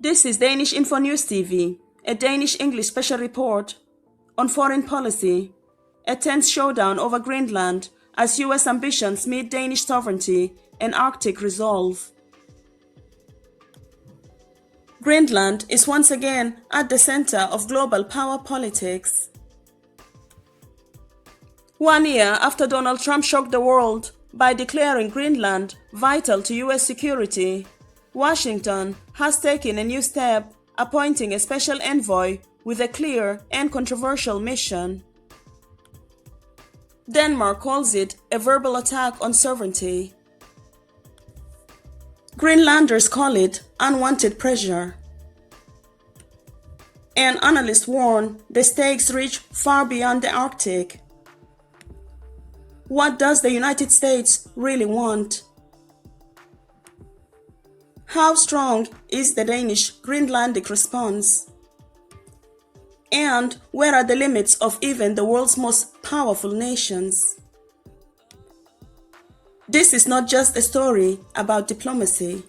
This is Danish Info News TV, a Danish-English special report on foreign policy, a tense showdown over Greenland as US ambitions meet Danish sovereignty and Arctic resolve. Greenland is once again at the center of global power politics. 1 year after Donald Trump shocked the world by declaring Greenland vital to US security, Washington has taken a new step, appointing a special envoy with a clear and controversial mission. Denmark calls it a verbal attack on sovereignty. Greenlanders call it unwanted pressure. And analysts warn the stakes reach far beyond the Arctic. What does the United States really want? How strong is the Danish Greenlandic response? And where are the limits of even the world's most powerful nations? This is not just a story about diplomacy.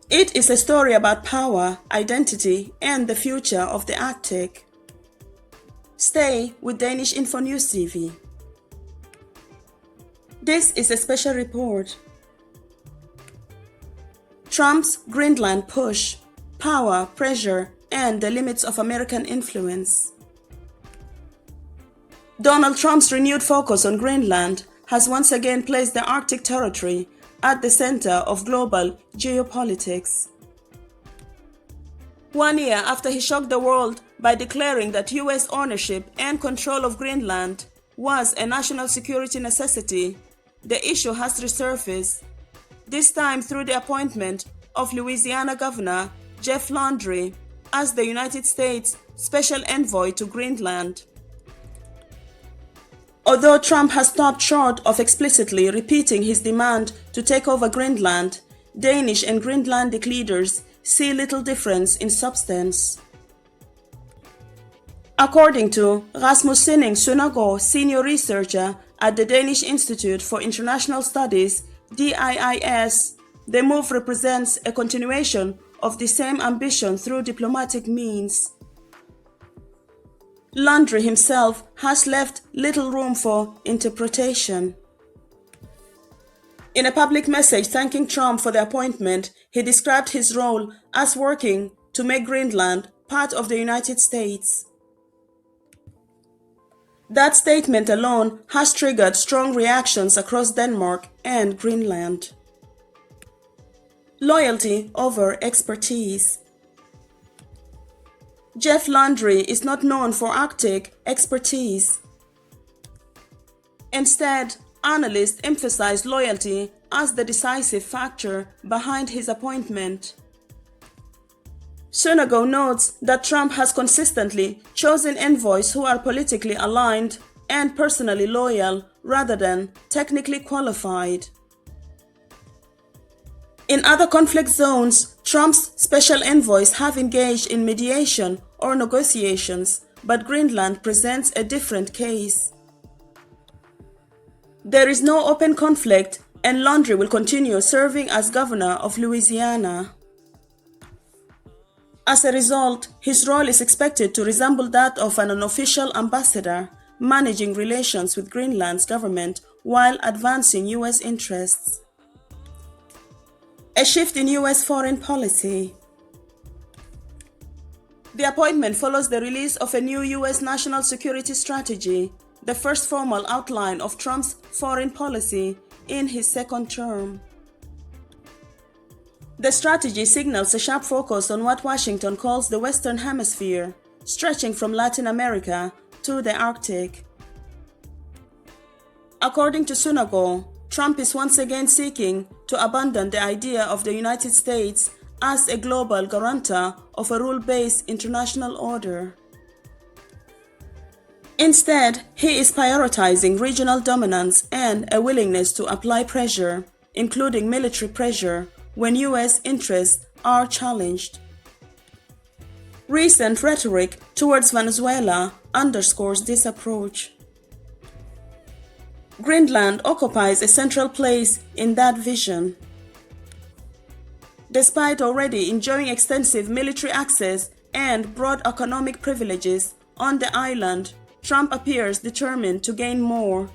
It is a story about power, identity, and the future of the Arctic. Stay with Danish Info News TV. This is a special report. Trump's Greenland push, power, pressure, and the limits of American influence. Donald Trump's renewed focus on Greenland has once again placed the Arctic territory at the center of global geopolitics. 1 year after he shocked the world by declaring that US ownership and control of Greenland was a national security necessity, the issue has resurfaced, this time through the appointment of Louisiana Governor Jeff Landry as the United States Special Envoy to Greenland. Although Trump has stopped short of explicitly repeating his demand to take over Greenland, Danish and Greenlandic leaders see little difference in substance. According to Rasmus Sinding Søndergaard, senior researcher at the Danish Institute for International Studies, DIIS, the move represents a continuation of the same ambition through diplomatic means. Landry himself has left little room for interpretation. In a public message thanking Trump for the appointment, he described his role as working to make Greenland part of the United States. That statement alone has triggered strong reactions across Denmark and Greenland. Loyalty over expertise. Jeff Landry is not known for Arctic expertise. Instead, analysts emphasize loyalty as the decisive factor behind his appointment. Søndergaard notes that Trump has consistently chosen envoys who are politically aligned and personally loyal rather than technically qualified. In other conflict zones, Trump's special envoys have engaged in mediation or negotiations, but Greenland presents a different case. There is no open conflict, and Landry will continue serving as governor of Louisiana. As a result, his role is expected to resemble that of an unofficial ambassador, managing relations with Greenland's government while advancing US interests. A shift in US foreign policy. The appointment follows the release of a new US national security strategy, the first formal outline of Trump's foreign policy in his second term. The strategy signals a sharp focus on what Washington calls the Western Hemisphere, stretching from Latin America to the Arctic. According to Søndergaard, Trump is once again seeking to abandon the idea of the United States as a global guarantor of a rule-based international order. Instead, he is prioritizing regional dominance and a willingness to apply pressure, including military pressure, when US interests are challenged. Recent rhetoric towards Venezuela underscores this approach. Greenland occupies a central place in that vision. Despite already enjoying extensive military access and broad economic privileges on the island, Trump appears determined to gain more.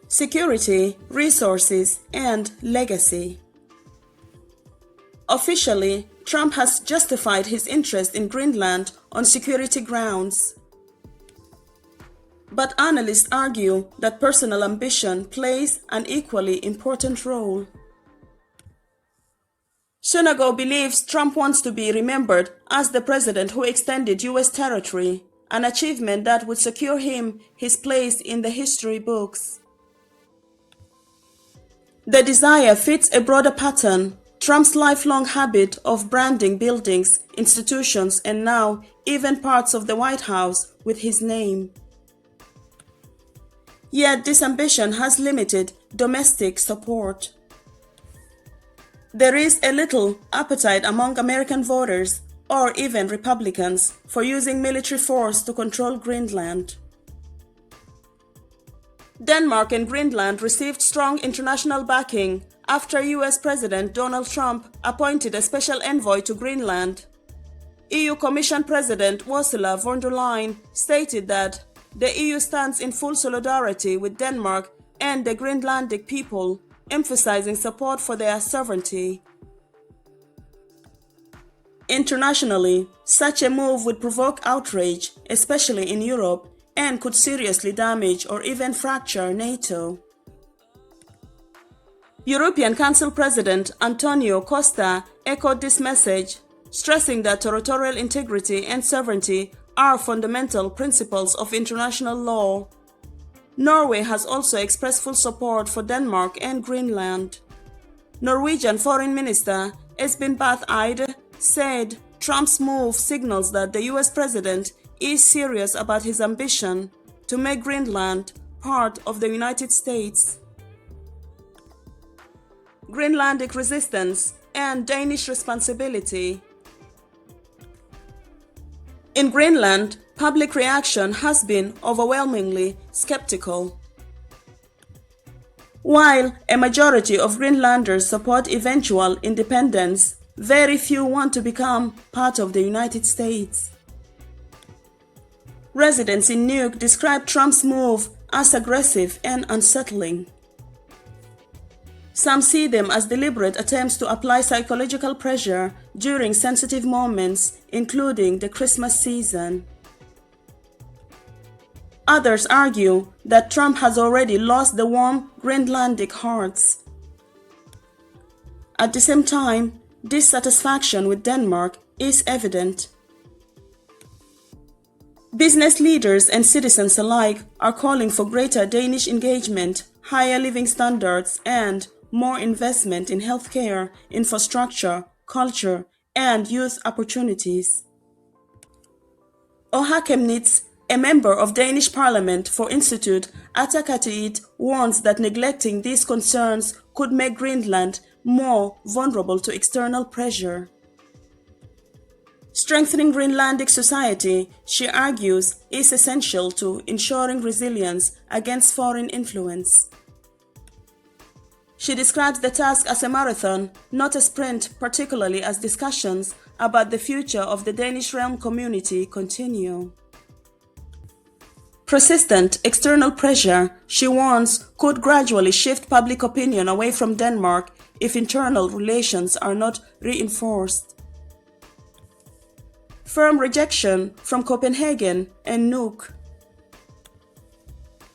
Security, resources, and legacy. Officially, Trump has justified his interest in Greenland on security grounds. But analysts argue that personal ambition plays an equally important role. Sunago believes Trump wants to be remembered as the president who extended U.S. territory, an achievement that would secure him his place in the history books. The desire fits a broader pattern: Trump's lifelong habit of branding buildings, institutions, and now even parts of the White House with his name. Yet this ambition has limited domestic support. There is a little appetite among American voters, or even Republicans, for using military force to control Greenland. Denmark and Greenland received strong international backing after US President Donald Trump appointed a special envoy to Greenland. EU Commission President Ursula von der Leyen stated that the EU stands in full solidarity with Denmark and the Greenlandic people, emphasizing support for their sovereignty. Internationally, such a move would provoke outrage, especially in Europe, and could seriously damage or even fracture NATO. European Council President Antonio Costa echoed this message, stressing that territorial integrity and sovereignty are fundamental principles of international law. Norway has also expressed full support for Denmark and Greenland. Norwegian Foreign Minister Espen Barth Eide said Trump's move signals that the US president is serious about his ambition to make Greenland part of the United States. Greenlandic resistance and Danish responsibility. In Greenland, public reaction has been overwhelmingly skeptical. While a majority of Greenlanders support eventual independence, very few want to become part of the United States. Residents in Nuuk described Trump's move as aggressive and unsettling. Some see them as deliberate attempts to apply psychological pressure during sensitive moments, including the Christmas season. Others argue that Trump has already lost the warm Greenlandic hearts. At the same time, dissatisfaction with Denmark is evident. Business leaders and citizens alike are calling for greater Danish engagement, higher living standards, and more investment in healthcare, infrastructure, culture, and youth opportunities. Oha Chemnitz, a member of Danish Parliament for Institute Ataqatigiit, warns that neglecting these concerns could make Greenland more vulnerable to external pressure. Strengthening Greenlandic society, she argues, is essential to ensuring resilience against foreign influence. She describes the task as a marathon, not a sprint, particularly as discussions about the future of the Danish realm community continue. Persistent external pressure, she warns, could gradually shift public opinion away from Denmark if internal relations are not reinforced. Firm rejection from Copenhagen and Nuuk.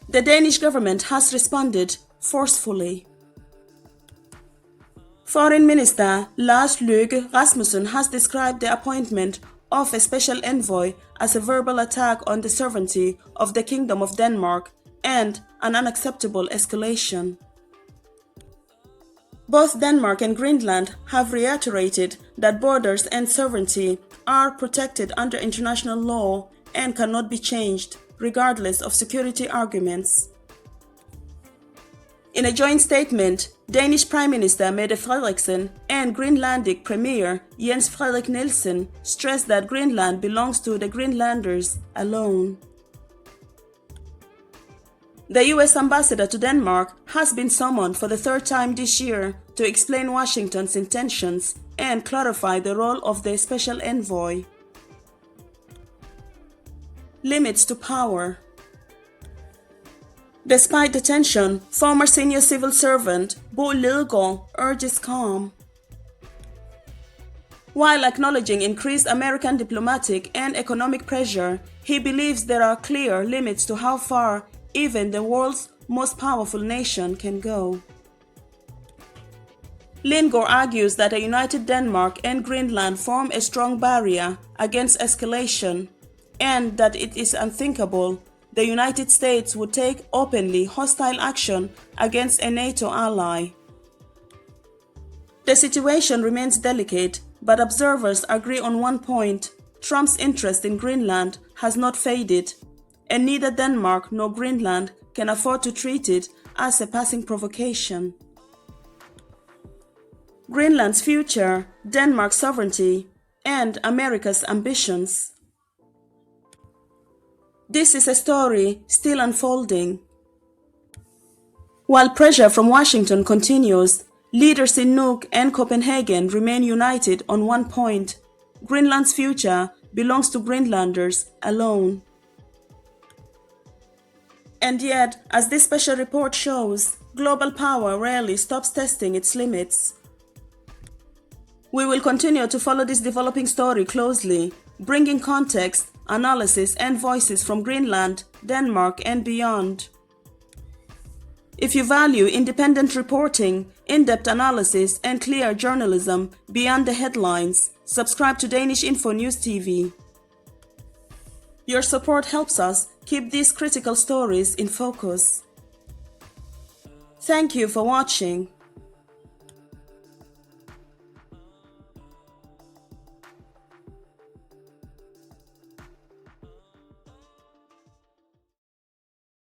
The Danish government has responded forcefully. Foreign Minister Lars Løkke Rasmussen has described the appointment of a special envoy as a verbal attack on the sovereignty of the Kingdom of Denmark and an unacceptable escalation. Both Denmark and Greenland have reiterated that borders and sovereignty are protected under international law and cannot be changed, regardless of security arguments. In a joint statement, Danish Prime Minister Mette Frederiksen and Greenlandic Premier Jens Frederik Nielsen stressed that Greenland belongs to the Greenlanders alone. The US ambassador to Denmark has been summoned for the third time this year to explain Washington's intentions and clarify the role of the special envoy. Limits to power. Despite the tension, former senior civil servant Bo Lidegaard urges calm. While acknowledging increased American diplomatic and economic pressure, he believes there are clear limits to how far even the world's most powerful nation can go. Lidegaard argues that a united Denmark and Greenland form a strong barrier against escalation, and that it is unthinkable the United States would take openly hostile action against a NATO ally. The situation remains delicate, but observers agree on one point: Trump's interest in Greenland has not faded, and neither Denmark nor Greenland can afford to treat it as a passing provocation. Greenland's future, Denmark's sovereignty, and America's ambitions. This is a story still unfolding. While pressure from Washington continues, leaders in Nuuk and Copenhagen remain united on one point: Greenland's future belongs to Greenlanders alone. And yet, as this special report shows, global power rarely stops testing its limits. We will continue to follow this developing story closely, bringing context, analysis, and voices from Greenland, Denmark, and beyond. If you value independent reporting, in-depth analysis, and clear journalism beyond the headlines, subscribe to Danish-InfoNews TV. Your support helps us keep these critical stories in focus. Thank you for watching.